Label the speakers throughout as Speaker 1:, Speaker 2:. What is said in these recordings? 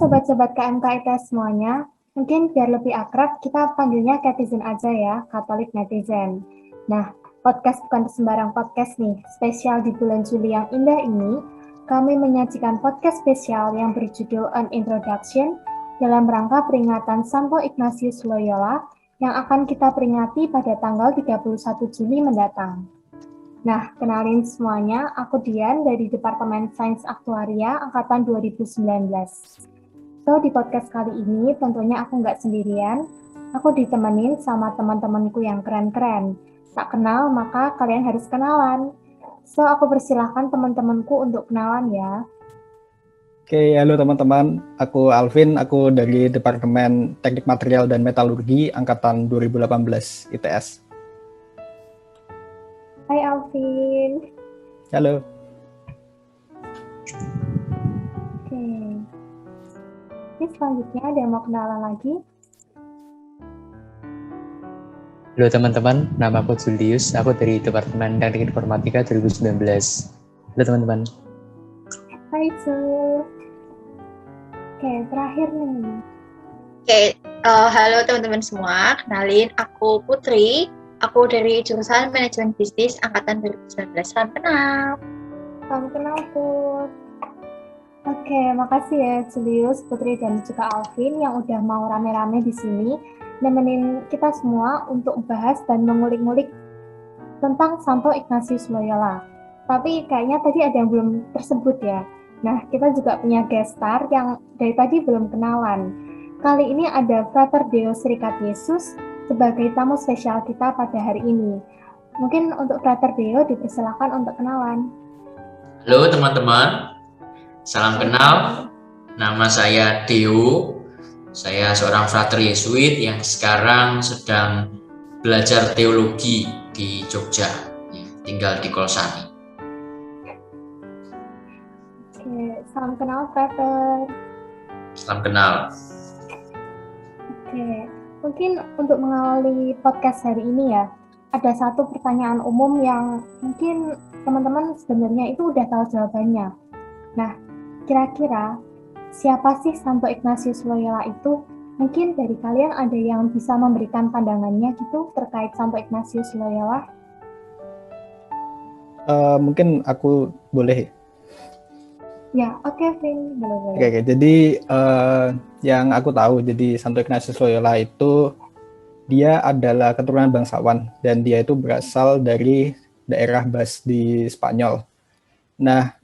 Speaker 1: sobat-sobat KMKIT semuanya. Mungkin biar lebih akrab, kita panggilnya Katizen aja ya, Katolik Netizen. Nah, podcast bukan sembarang podcast nih. Spesial di bulan Juli yang indah ini, kami menyajikan podcast spesial yang berjudul An Introduction dalam rangka peringatan Santo Ignatius Loyola yang akan kita peringati pada tanggal 31 Juli mendatang. Nah, kenalin semuanya, aku Dian dari Departemen Sains Aktuaria Angkatan 2019. So, di podcast kali ini tentunya aku nggak sendirian, aku ditemenin sama teman-temanku yang keren-keren. Tak kenal, maka kalian harus kenalan. So, aku persilahkan teman-temanku untuk kenalan ya.
Speaker 2: Oke, halo teman-teman. Aku Alvin, aku dari Departemen Teknik Material dan Metalurgi Angkatan 2018 ITS.
Speaker 1: Hai Alvin.
Speaker 2: Halo.
Speaker 1: Oke. Ini selanjutnya ada yang mau kenalan lagi?
Speaker 3: Halo teman-teman, nama aku Julius, aku dari Departemen Teknik Informatika 2019. Halo teman-teman.
Speaker 1: Hai Jul. Oke, terakhir nih.
Speaker 4: Oke, halo teman-teman semua, kenalin aku Putri, aku dari jurusan Manajemen Bisnis Angkatan 2019. Salam kenal.
Speaker 1: Salam kenal Put. Oke, makasih ya Julius, Putri, dan juga Alvin yang udah mau rame-rame di sini nemenin kita semua untuk bahas dan mengulik-ngulik tentang Santo Ignatius Loyola. Tapi kayaknya tadi ada yang belum tersebut ya. Nah, kita juga punya guest star yang dari tadi belum kenalan. Kali ini ada Frater Deo Serikat Yesus sebagai tamu spesial kita pada hari ini. Mungkin untuk Frater Deo dipersilakan untuk kenalan.
Speaker 5: Halo teman-teman, salam kenal. Nama saya Deo. Saya seorang frater Yesuit yang sekarang sedang belajar teologi di Jogja, tinggal di Kolsani.
Speaker 1: Oke, salam kenal Frater.
Speaker 5: Salam kenal.
Speaker 1: Oke, mungkin untuk mengawali podcast hari ini ya, ada satu pertanyaan umum yang mungkin teman-teman sebenarnya itu udah tahu jawabannya. Nah, kira-kira siapa sih Santo Ignatius Loyola itu? Mungkin dari kalian ada yang bisa memberikan pandangannya gitu terkait Santo Ignatius Loyola?
Speaker 2: Mungkin aku boleh.
Speaker 1: Ya, oke, Vin, boleh.
Speaker 2: Oke. Jadi yang aku tahu, jadi Santo Ignatius Loyola itu dia adalah keturunan bangsawan dan dia itu berasal dari daerah Basque di Spanyol. Nah,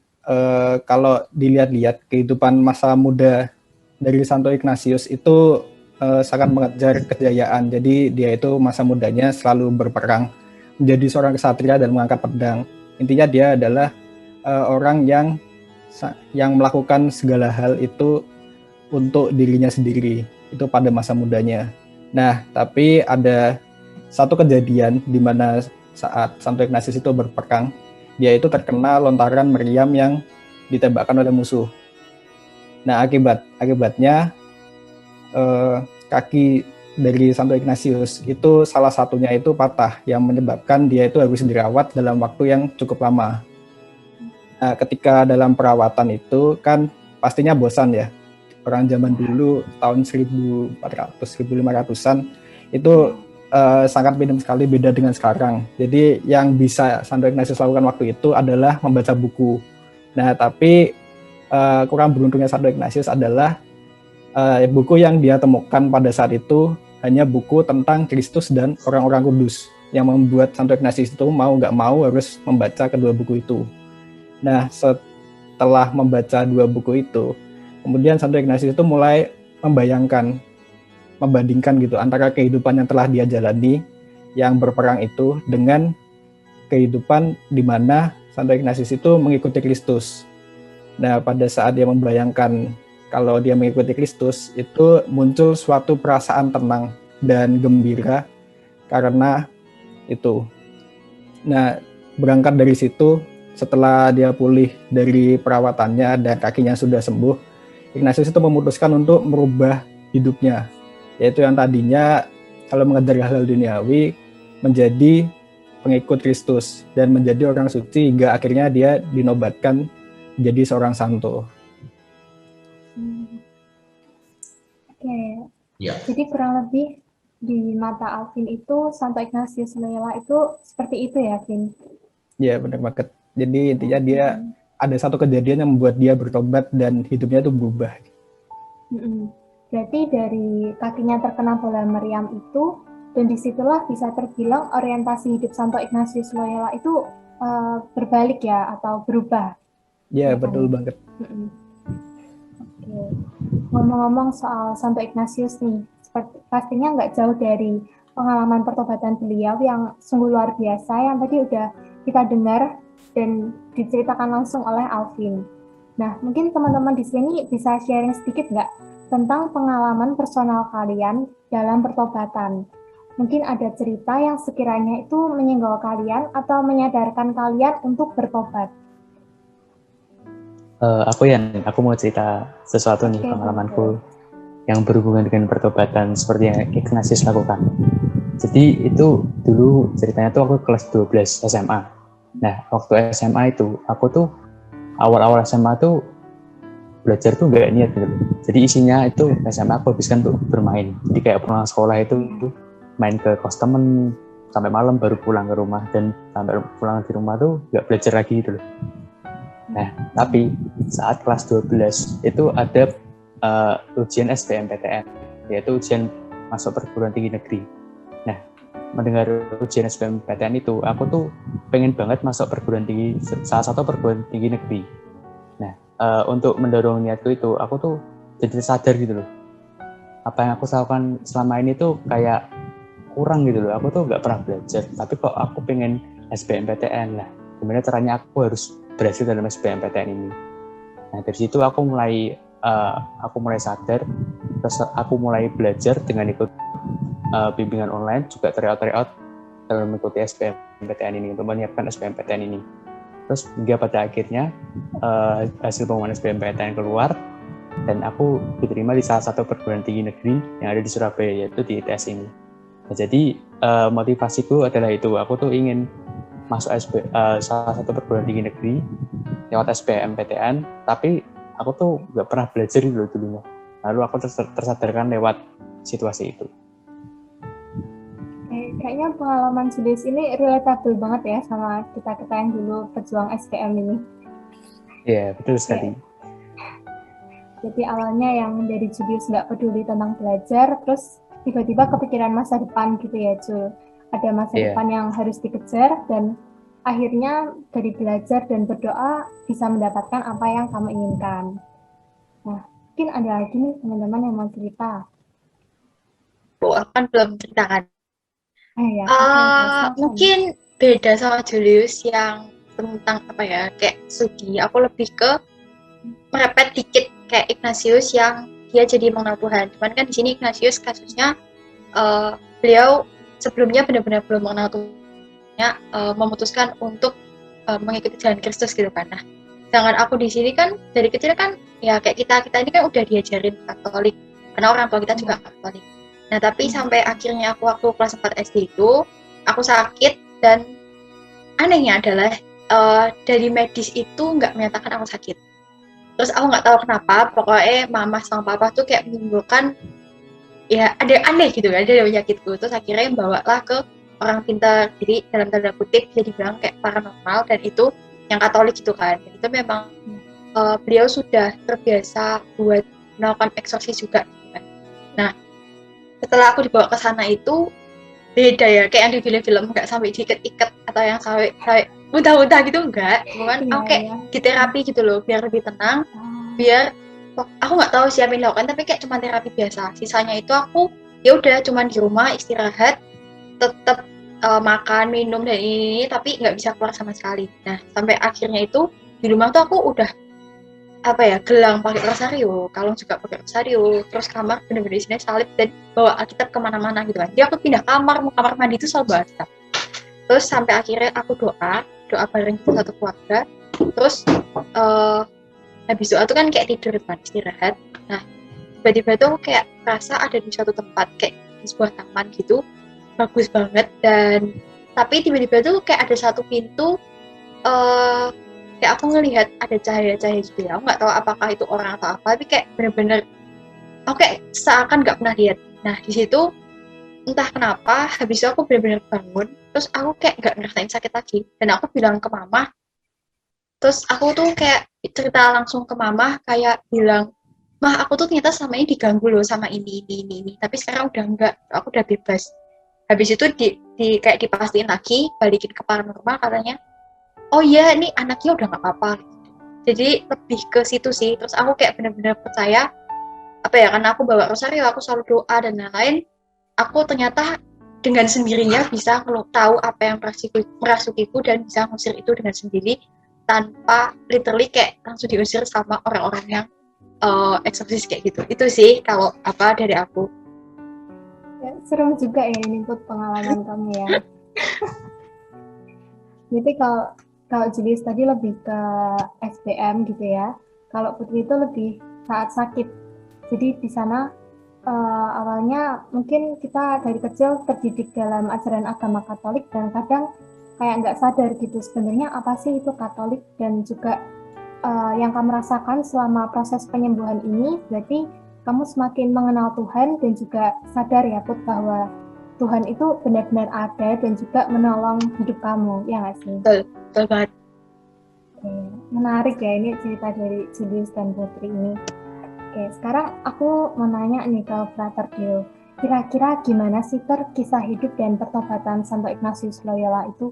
Speaker 2: kalau dilihat-lihat kehidupan masa muda dari Santo Ignatius itu sangat mengejar kejayaan. Jadi dia itu masa mudanya selalu berperang, menjadi seorang ksatria dan mengangkat pedang. Intinya dia adalah orang yang melakukan segala hal itu untuk dirinya sendiri, itu pada masa mudanya. Nah, tapi ada satu kejadian di mana saat Santo Ignatius itu berperang, dia itu terkena lontaran meriam yang ditembakkan oleh musuh. Nah, akibatnya kaki dari Santo Ignatius itu salah satunya itu patah, yang menyebabkan dia itu harus dirawat dalam waktu yang cukup lama. Nah, ketika dalam perawatan itu kan pastinya bosan ya. Orang zaman dulu tahun 1400-1500-an itu sangat minim sekali, beda dengan sekarang. Jadi yang bisa Santo Ignatius lakukan waktu itu adalah membaca buku. Nah, tapi kurang beruntungnya Santo Ignatius adalah buku yang dia temukan pada saat itu hanya buku tentang Kristus dan orang-orang kudus, yang membuat Santo Ignatius itu mau nggak mau harus membaca kedua buku itu. Nah, setelah membaca dua buku itu, kemudian Santo Ignatius itu mulai membandingkan gitu antara kehidupan yang telah dia jalani yang berperang itu dengan kehidupan di mana Santo Ignatius itu mengikuti Kristus. Nah, pada saat dia membayangkan kalau dia mengikuti Kristus, itu muncul suatu perasaan tenang dan gembira karena itu. Nah, berangkat dari situ, setelah dia pulih dari perawatannya dan kakinya sudah sembuh, Ignatius itu memutuskan untuk merubah hidupnya, yaitu yang tadinya kalau mengejar hal-hal duniawi menjadi pengikut Kristus dan menjadi orang suci hingga akhirnya dia dinobatkan menjadi seorang santo.
Speaker 1: Oke.
Speaker 5: Ya.
Speaker 1: Jadi kurang lebih di mata Alvin itu Santo Ignatius Loyola itu seperti itu ya, Vin?
Speaker 2: Ya, benar banget. Jadi intinya dia ada satu kejadian yang membuat dia bertobat dan hidupnya tuh berubah.
Speaker 1: Berarti dari kakinya terkena bola meriam itu, dan disitulah bisa terbilang orientasi hidup Santo Ignatius Loyola itu berbalik ya, atau berubah.
Speaker 2: Ya,
Speaker 1: Ya kan?
Speaker 2: betul banget.
Speaker 1: Oke. Ngomong-ngomong soal Santo Ignatius nih, pastinya nggak jauh dari pengalaman pertobatan beliau yang sungguh luar biasa yang tadi udah kita dengar dan diceritakan langsung oleh Alvin. Nah, mungkin teman-teman di sini bisa sharing sedikit nggak tentang pengalaman personal kalian dalam pertobatan? Mungkin ada cerita yang sekiranya itu menyenggol kalian atau menyadarkan kalian untuk bertobat.
Speaker 3: Aku mau cerita sesuatu nih, pengalamanku yang berhubungan dengan pertobatan seperti yang Ignatius lakukan. Jadi itu dulu ceritanya tuh aku kelas 12 SMA. Nah, waktu SMA itu aku tuh awal-awal SMA tuh belajar tuh nggak niat gitu. Jadi isinya itu SMA aku habiskan untuk bermain. Jadi kayak pulang sekolah itu main ke kos temen sampai malam baru pulang ke rumah, dan sampai pulang di rumah tuh nggak belajar lagi gitu loh. Nah, tapi saat kelas 12 itu ada ujian SBMPTN, yaitu ujian masuk perguruan tinggi negeri. Nah, mendengar ujian SBMPTN itu, aku tuh pengen banget masuk perguruan tinggi, salah satu perguruan tinggi negeri. Nah, untuk mendorong niatku itu, aku tuh jadi sadar gitu loh. Apa yang aku lakukan selama ini tuh kayak kurang gitu loh. Aku tuh nggak pernah belajar, tapi kok aku pengen SBMPTN lah. Gimana caranya aku harus berhasil dalam SBMPTN ini? Nah, dari situ aku mulai sadar, terus aku mulai belajar dengan ikut bimbingan online, juga tryout dalam mengikuti SBMPTN ini, untuk menyiapkan SBMPTN ini. Terus hingga pada akhirnya hasil pengumuman SBMPTN keluar, dan aku diterima di salah satu perguruan tinggi negeri yang ada di Surabaya, yaitu di ITS ini. Nah, jadi motivasiku adalah itu, aku tuh ingin masuk salah satu perguruan tinggi negeri lewat SBMPTN, tapi aku tuh nggak pernah belajar dulunya. Lalu aku tersadarkan lewat situasi itu.
Speaker 1: Kayaknya pengalaman Julius ini relatable banget ya sama kita yang dulu pejuang SBM ini.
Speaker 3: Iya, betul sekali.
Speaker 1: Jadi awalnya yang dari Julius nggak peduli tentang belajar, terus tiba-tiba kepikiran masa depan gitu ya, Jul. Ada masa depan yang harus dikejar, dan akhirnya dari belajar dan berdoa bisa mendapatkan apa yang kamu inginkan. Nah, mungkin ada lagi nih teman-teman yang mau cerita.
Speaker 4: Aku kan belum ceritakan.
Speaker 1: Ya,
Speaker 4: mungkin beda sama Julius yang tentang apa ya, kayak studi. Aku lebih ke merepet dikit kayak Ignatius yang dia jadi mengenal Tuhan. Cuman kan di sini Ignatius kasusnya beliau sebelumnya benar-benar belum mengenal Tuhannya, memutuskan untuk mengikuti jalan Kristus gitu kan. Nah, sedangkan aku di sini kan dari kecil kan ya kayak kita ini kan udah diajarin Katolik karena orang tua kita juga Katolik. Nah, tapi sampai akhirnya aku waktu kelas 4 SD itu aku sakit, dan anehnya adalah dari medis itu nggak menyatakan aku sakit. Terus aku nggak tahu kenapa, pokoknya mama sama papa tuh kayak menimbulkan ya ada yang aneh gitu kan, ada penyakitku. Terus akhirnya bawalah ke orang pintar, jadi dalam tanda kutip jadi bilang kayak paranormal, dan itu yang Katolik gitu kan. Dan itu memang beliau sudah terbiasa buat melakukan eksorsis juga gitu kan. Nah, setelah aku dibawa ke sana itu beda ya, kayak yang di film-film, nggak sampai diikat-ikat atau yang sampai mudah-mudah gitu, enggak. Cuman aku kayak di terapi gitu loh, biar lebih tenang, biar aku nggak tahu siapa yang dilakukan, tapi kayak cuma terapi biasa. Sisanya itu aku ya udah cuma di rumah istirahat, tetap makan, minum dan ini, tapi nggak bisa keluar sama sekali. Nah, sampai akhirnya itu di rumah tuh aku udah gelang pakai rosario, kalung juga pakai rosario, terus kamar bener-bener isinya salib dan bawa Alkitab kemana-mana gitu kan. Jadi aku pindah kamar, mau kamar mandi itu selalu bawa Alkitab. Terus sampai akhirnya aku doa bareng kita satu keluarga. Terus habis doa tuh kan kayak tidur kan, istirahat. Nah, tiba-tiba tuh kayak rasa ada di suatu tempat kayak di sebuah taman gitu, bagus banget, dan tapi tiba-tiba tuh kayak ada satu pintu, kayak aku ngelihat ada cahaya-cahaya gitu ya. Aku nggak tahu apakah itu orang atau apa, tapi kayak bener-bener aku kayak seakan nggak pernah lihat. Nah di situ entah kenapa habis itu aku benar-benar bangun, terus aku kayak nggak ngerasain sakit lagi, dan aku bilang ke mama. Terus aku tuh kayak cerita langsung ke mama, kayak bilang, "Mah, aku tuh ternyata selama ini diganggu loh sama ini. Tapi sekarang udah enggak, aku udah bebas." Habis itu kayak dipastiin lagi, balikin ke paranormal, katanya, "Oh iya, ini anaknya udah nggak apa-apa." Jadi lebih ke situ sih. Terus aku kayak benar-benar percaya, apa ya, karena aku bawa rosario, aku selalu doa dan lain-lain. Aku ternyata dengan sendirinya bisa tahu apa yang merasukiku dan bisa ngusir itu dengan sendiri, tanpa literally kayak langsung diusir sama orang-orang yang eksorsis kayak gitu. Itu sih kalau apa dari aku.
Speaker 1: Ya, serem juga ya ini tuh pengalaman kamu ya. Jadi kalau Julius tadi lebih ke SBM gitu ya. Kalau Putri itu lebih saat sakit. Jadi di sana awalnya mungkin kita dari kecil terdidik dalam ajaran agama Katolik dan kadang kayak nggak sadar gitu sebenarnya apa sih itu Katolik, dan juga yang kamu rasakan selama proses penyembuhan ini berarti kamu semakin mengenal Tuhan dan juga sadar ya Put bahwa Tuhan itu benar-benar ada dan juga menolong hidup kamu, ya nggak sih?
Speaker 4: Betul banget.
Speaker 1: Oke, menarik ya ini cerita dari Julius dan Putri ini. Oke, sekarang aku mau nanya nih ke Frater Dio. Kira-kira gimana sih kisah hidup dan pertobatan Santo Ignatius Loyola itu?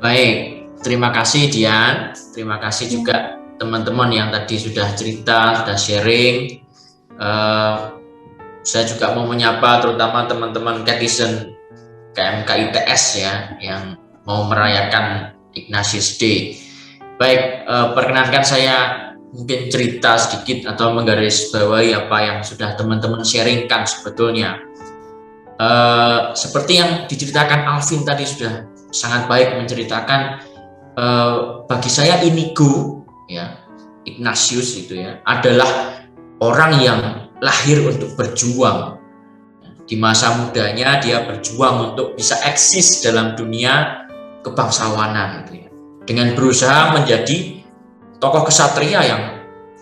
Speaker 5: Baik, terima kasih Dian. Terima kasih juga teman-teman yang tadi sudah cerita, sudah sharing. Saya juga mau menyapa terutama teman-teman Catechism KMK ITS ya, yang mau merayakan Ignatius Day. Baik, perkenankan saya mungkin cerita sedikit atau menggarisbawahi apa yang sudah teman-teman sharingkan sebetulnya. Seperti yang diceritakan Alvin tadi sudah sangat baik menceritakan. Bagi saya Inigo ya, Ignatius itu ya adalah orang yang lahir untuk berjuang. Di masa mudanya dia berjuang untuk bisa eksis dalam dunia kebangsawanan gitu ya, dengan berusaha menjadi tokoh kesatria yang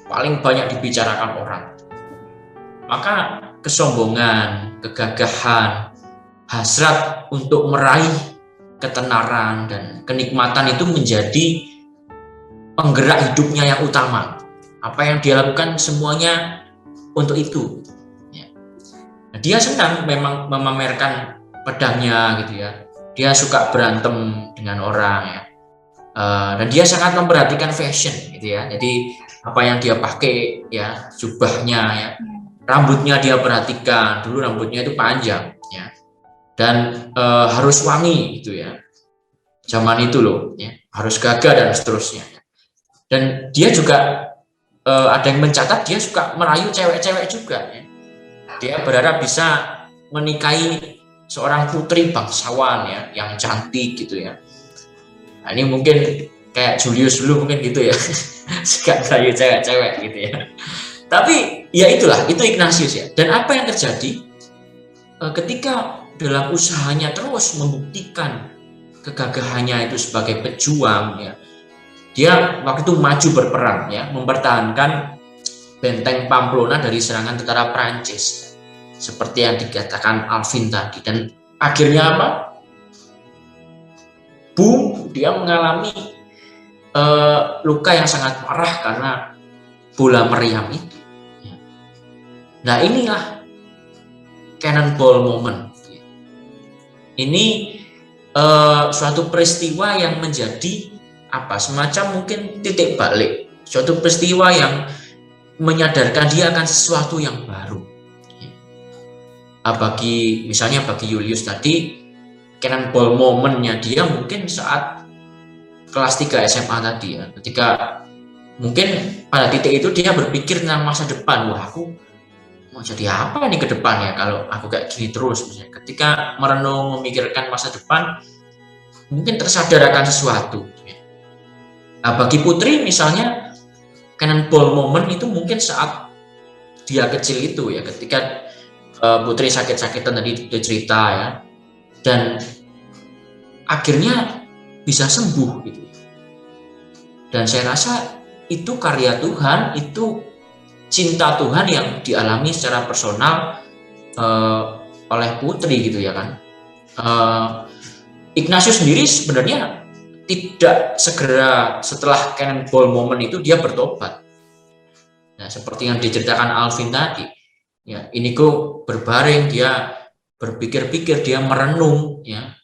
Speaker 5: paling banyak dibicarakan orang. Maka kesombongan, kegagahan, hasrat untuk meraih ketenaran dan kenikmatan itu menjadi penggerak hidupnya yang utama. Apa yang dia lakukan semuanya untuk itu. Nah, dia senang memang memamerkan pedangnya gitu ya. Dia suka berantem dengan orang ya. Dan dia sangat memperhatikan fashion gitu ya. Jadi apa yang dia pakai ya, jubahnya ya, rambutnya dia perhatikan. Dulu rambutnya itu panjang ya, dan harus wangi gitu ya. Zaman itu loh ya, harus gagah dan seterusnya. Dan dia juga ada yang mencatat dia suka merayu cewek-cewek juga ya. Dia berharap bisa menikahi seorang putri bangsawan ya, yang cantik gitu ya. Nah, ini mungkin kayak Julius dulu mungkin gitu ya. Suka merayu cewek-cewek gitu ya. Tapi ya itulah, itu Ignatius ya. Dan apa yang terjadi ketika dalam usahanya terus membuktikan kegagahannya itu sebagai pejuang ya, dia waktu itu maju berperang ya, mempertahankan benteng Pamplona dari serangan tentara Prancis seperti yang dikatakan Alvin tadi. Dan akhirnya apa? Boom, dia mengalami luka yang sangat parah karena bola meriam itu. Nah, inilah cannonball moment. Ini suatu peristiwa yang menjadi apa, semacam mungkin titik balik, suatu peristiwa yang menyadarkan dia akan sesuatu yang baru. Misalnya bagi Julius tadi, cannonball momentnya dia mungkin saat kelas 3 SMA tadi ya, ketika mungkin pada titik itu dia berpikir tentang masa depan. Wah, aku mau jadi apa nih ke depan ya kalau aku kayak gini terus. Misalnya ketika merenung memikirkan masa depan, mungkin tersadar akan sesuatu. Nah, bagi Putri misalnya, cannonball moment itu mungkin saat dia kecil itu ya, ketika Putri sakit-sakitan tadi cerita ya, dan akhirnya bisa sembuh gitu. Dan saya rasa itu karya Tuhan, itu cinta Tuhan yang dialami secara personal oleh putri gitu ya kan. Ignatius sendiri sebenarnya tidak segera setelah cannonball moment itu dia bertobat. Nah, seperti yang diceritakan Alvin tadi, ya, Inigo berbaring, dia berpikir-pikir, dia merenung, ya,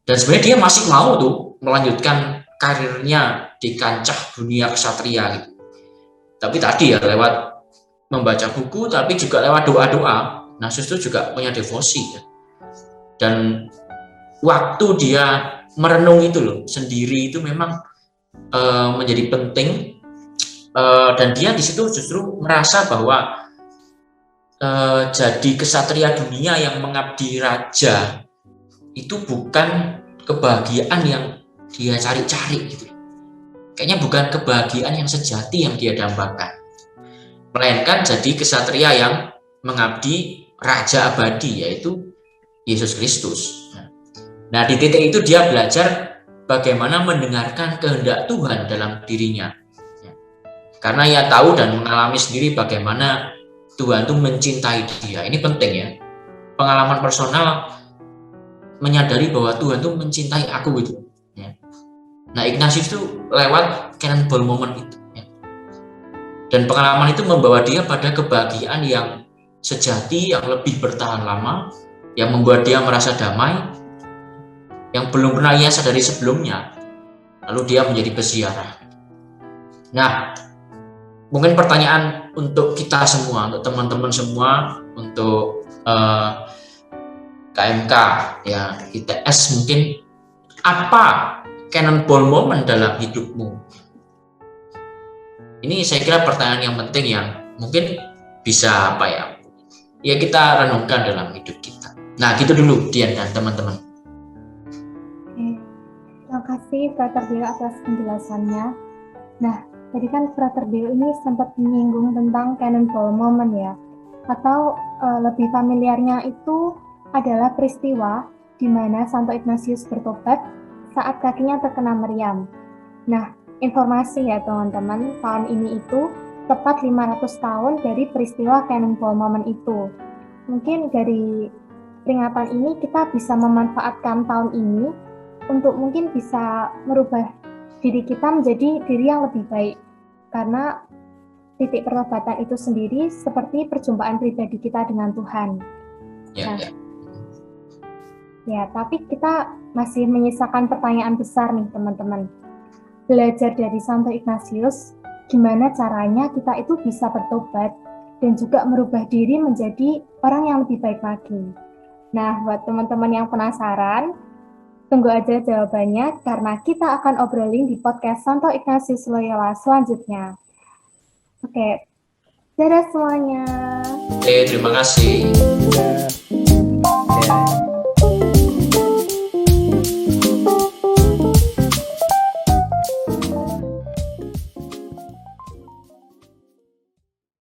Speaker 5: dan sebenarnya dia masih mau tuh melanjutkan karirnya di kancah dunia ksatria gitu. Tapi tadi ya lewat membaca buku, tapi juga lewat doa-doa. Ignatius itu juga punya devosi, ya. Dan waktu dia merenung itu loh sendiri itu memang menjadi penting, dan dia di situ justru merasa bahwa jadi ksatria dunia yang mengabdi raja itu bukan kebahagiaan yang dia cari-cari gitu. Kayaknya bukan kebahagiaan yang sejati yang dia dambakan, melainkan jadi ksatria yang mengabdi raja abadi, yaitu Yesus Kristus. Nah, di titik itu dia belajar bagaimana mendengarkan kehendak Tuhan dalam dirinya. Karena ia tahu dan mengalami sendiri bagaimana Tuhan itu mencintai dia. Ini penting ya. Pengalaman personal menyadari bahwa Tuhan itu mencintai aku gitu. Ya. Nah, Ignatius itu lewat cannonball moment itu. Ya. Dan pengalaman itu membawa dia pada kebahagiaan yang sejati, yang lebih bertahan lama, yang membuat dia merasa damai, yang belum pernah ia sadari sebelumnya. Lalu dia menjadi peziarah. Nah, mungkin pertanyaan untuk kita semua, untuk teman-teman semua, untuk KMK, ya, ITS mungkin, apa cannonball moment dalam hidupmu? Ini saya kira pertanyaan yang penting yang mungkin bisa ya kita renungkan dalam hidup kita. Nah, gitu dulu Dian dan teman-teman.
Speaker 1: Terima kasih Frater Deo atas penjelasannya. Nah, tadi kan Frater Deo ini sempat menyinggung tentang cannonball moment ya, atau lebih familiarnya itu adalah peristiwa di mana Santo Ignatius bertobat saat kakinya terkena meriam. Nah, informasi ya teman-teman, tahun ini itu tepat 500 tahun dari peristiwa cannonball moment itu. Mungkin dari peringatan ini kita bisa memanfaatkan tahun ini untuk mungkin bisa merubah diri kita menjadi diri yang lebih baik. Karena titik pertobatan itu sendiri seperti perjumpaan pribadi kita dengan Tuhan. Ya, tapi kita masih menyisakan pertanyaan besar nih teman-teman. Belajar dari Santo Ignatius, gimana caranya kita itu bisa bertobat dan juga merubah diri menjadi orang yang lebih baik lagi. Nah, buat teman-teman yang penasaran, tunggu aja jawabannya karena kita akan obrolin di podcast Santo Ignatius Loyola selanjutnya. Oke, dadah semuanya.
Speaker 5: Terima kasih.